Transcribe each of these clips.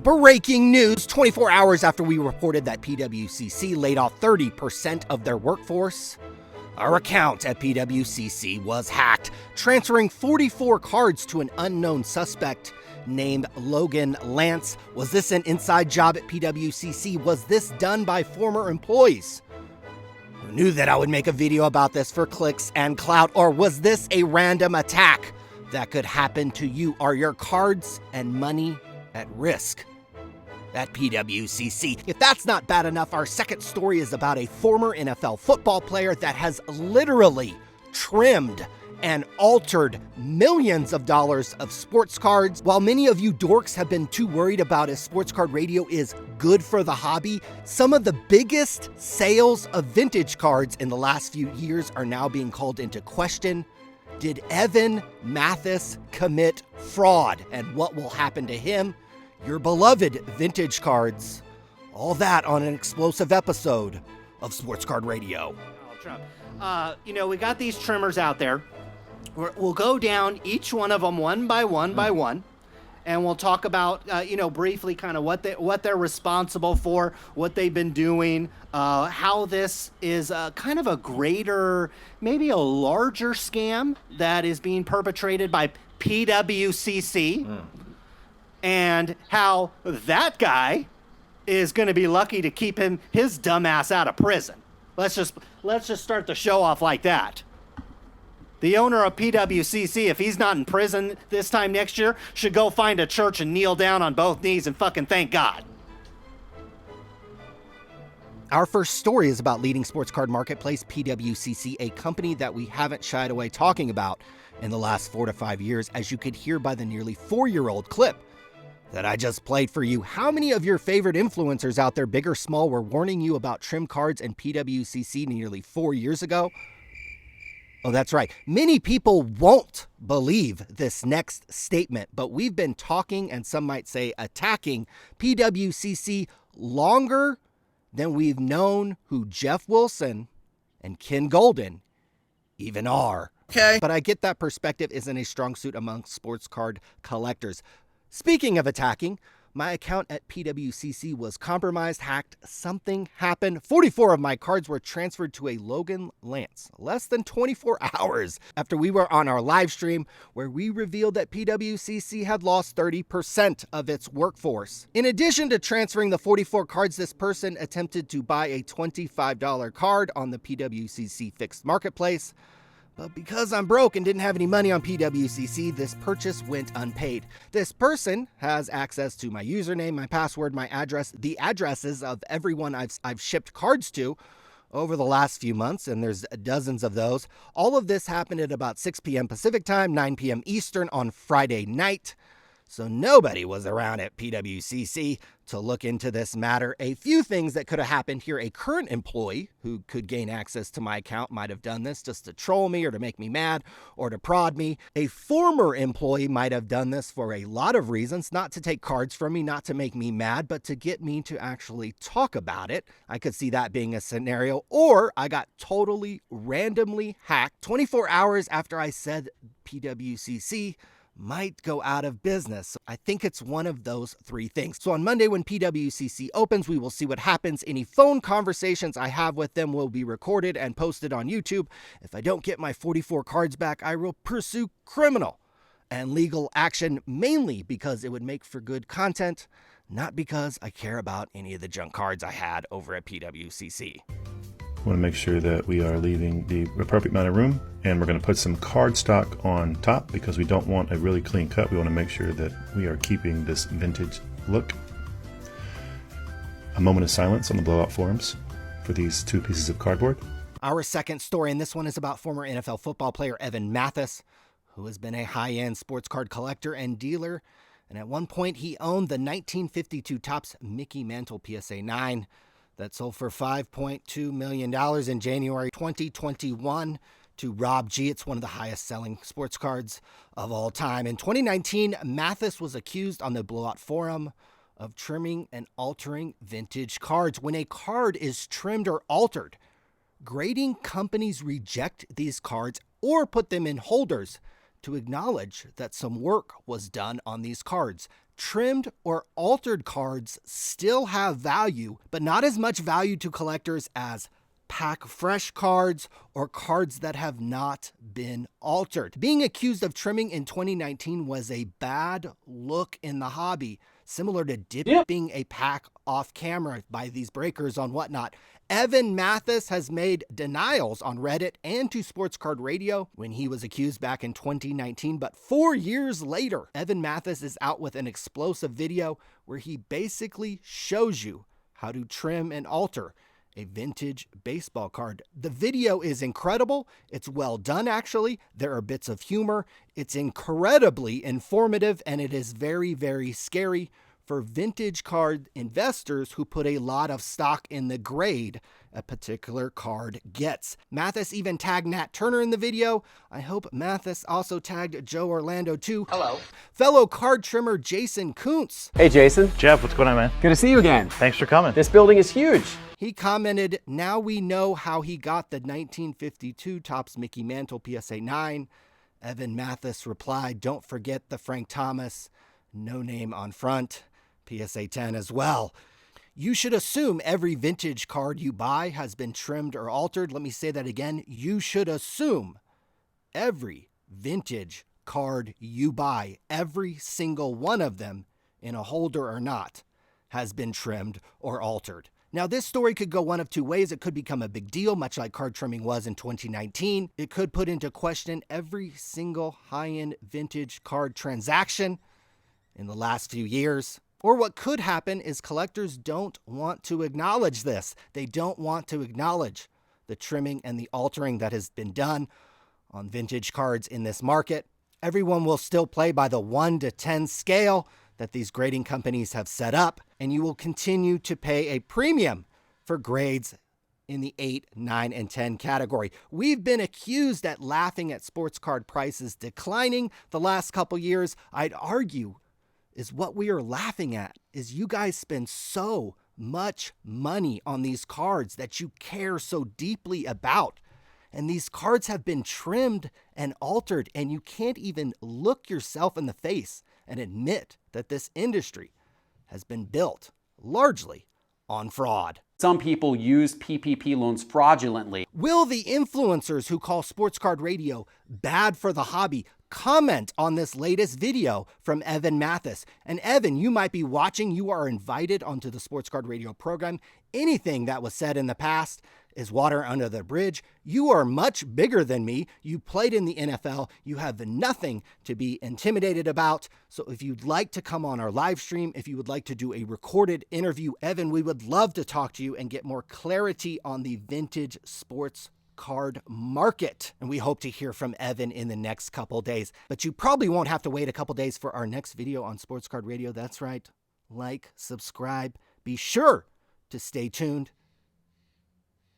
Breaking news, 24 hours after we reported that PWCC laid off 30% of their workforce, our account at PWCC was hacked, transferring 44 cards to an unknown suspect named Logan Lance. Was this an inside job at PWCC? Was this done by former employees? Who knew that I would make a video about this for clicks and clout? Or was this a random attack that could happen to you? Are your cards and money at risk at PWCC? If that's not bad enough, our second story is about a former NFL football player that has literally trimmed and altered millions of dollars of sports cards. While many of you dorks have been too worried about if sports card radio is good for the hobby, some of the biggest sales of vintage cards in the last few years are now being called into question. Did Evan Mathis commit fraud? And what will happen to him? Your beloved vintage cards. All that on an explosive episode of Sports Card Radio. Trump. We got these trimmers out there. We'll go down each one of them one by one, and we'll talk about, briefly kind of what they're responsible for, what they've been doing, how this is kind of a greater, maybe a larger scam that is being perpetrated by PWCC, and how that guy is going to be lucky to keep his dumb ass out of prison. Let's just start the show off like that. The owner of PWCC, if he's not in prison this time next year, should go find a church and kneel down on both knees and fucking thank God. Our first story is about leading sports card marketplace PWCC, a company that we haven't shied away talking about in the last 4 to 5 years, as you could hear by the nearly 4-year-old clip that I just played for you. How many of your favorite influencers out there, big or small, were warning you about trim cards and PWCC nearly 4 years ago? Oh, that's right. Many people won't believe this next statement, but we've been talking, and some might say attacking, PWCC longer than we've known who Jeff Wilson and Ken Golden even are. Okay. But I get that perspective isn't a strong suit among sports card collectors. Speaking of attacking, my account at PWCC was compromised, hacked, something happened. 44 of my cards were transferred to a Logan Lance less than 24 hours after we were on our live stream where we revealed that PWCC had lost 30% of its workforce. In addition to transferring the 44 cards, this person attempted to buy a $25 card on the PWCC fixed marketplace. But because I'm broke and didn't have any money on PWCC, this purchase went unpaid. This person has access to my username, my password, my address, the addresses of everyone I've shipped cards to over the last few months, and there's dozens of those. All of this happened at about 6 p.m. Pacific time, 9 p.m. Eastern on Friday night. So nobody was around at PWCC to look into this matter. A few things that could have happened here. A current employee who could gain access to my account might have done this just to troll me or to make me mad or to prod me. A former employee might have done this for a lot of reasons, not to take cards from me, not to make me mad, but to get me to actually talk about it. I could see that being a scenario. Or I got totally randomly hacked 24 hours after I said PWCC might go out of business. I think it's one of those three things. So on Monday when PWCC opens, we will see what happens. Any phone conversations I have with them will be recorded and posted on YouTube. If I don't get my 44 cards back, I will pursue criminal and legal action, mainly because it would make for good content, not because I care about any of the junk cards I had over at PWCC. We want to make sure that we are leaving the appropriate amount of room, and we're going to put some card stock on top because we don't want a really clean cut. We want to make sure that we are keeping this vintage look. A moment of silence on the blowout forums for these 2 pieces of cardboard. Our second story, and this one is about former NFL football player Evan Mathis, who has been a high-end sports card collector and dealer, and at one point he owned the 1952 Topps Mickey Mantle PSA 9 that sold for $5.2 million in January 2021 to Rob G. It's one of the highest selling sports cards of all time. In 2019, Mathis was accused on the Blowout Forum of trimming and altering vintage cards. When a card is trimmed or altered, grading companies reject these cards or put them in holders to acknowledge that some work was done on these cards. Trimmed or altered cards still have value, but not as much value to collectors as pack fresh cards or cards that have not been altered. Being accused of trimming in 2019 was a bad look in the hobby, similar to dipping a pack off camera by these breakers on Whatnot. Evan Mathis has made denials on Reddit and to Sports Card Radio when he was accused back in 2019. But 4 years later, Evan Mathis is out with an explosive video where he basically shows you how to trim and alter a vintage baseball card. The video is incredible. It's well done, actually. There are bits of humor. It's incredibly informative, and it is very, very scary for vintage card investors who put a lot of stock in the grade a particular card gets. Mathis even tagged Nat Turner in the video. I hope Mathis also tagged Joe Orlando too. Hello. Fellow card trimmer Jason Kuntz. Hey, Jason. Jeff, what's going on, man? Good to see you again. Thanks for coming. This building is huge. He commented, "Now we know how he got the 1952 Topps Mickey Mantle PSA 9. Evan Mathis replied, "Don't forget the Frank Thomas, no name on front, PSA 10 as well." You should assume every vintage card you buy has been trimmed or altered. Let me say that again. You should assume every vintage card you buy, every single one of them, in a holder or not, has been trimmed or altered. Now, this story could go one of two ways. It could become a big deal, much like card trimming was in 2019. It could put into question every single high-end vintage card transaction in the last few years. Or what could happen is collectors don't want to acknowledge this. They don't want to acknowledge the trimming and the altering that has been done on vintage cards in this market. Everyone will still play by the 1 to 10 scale that these grading companies have set up, and you will continue to pay a premium for grades in the 8, 9, and 10 category. We've been accused at laughing at sports card prices declining the last couple years. I'd argue is what we are laughing at is you guys spend so much money on these cards that you care so deeply about. And these cards have been trimmed and altered, and you can't even look yourself in the face and admit that this industry has been built largely on fraud. Some people use PPP loans fraudulently. Will the influencers who call Sports Card Radio bad for the hobby comment on this latest video from Evan Mathis? And Evan, you might be watching. You are invited onto the Sports Card Radio program. Anything that was said in the past is water under the bridge. You are much bigger than me. You played in the NFL. You have nothing to be intimidated about. So if you'd like to come on our live stream, if you would like to do a recorded interview, Evan, we would love to talk to you and get more clarity on the vintage sports card market. And we hope to hear from Evan in the next couple days. But you probably won't have to wait a couple days for our next video on Sports Card Radio. That's right. Like, subscribe. Be sure to stay tuned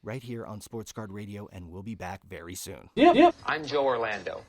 right here on Sports Card Radio, and we'll be back very soon. Yep. I'm Joe Orlando.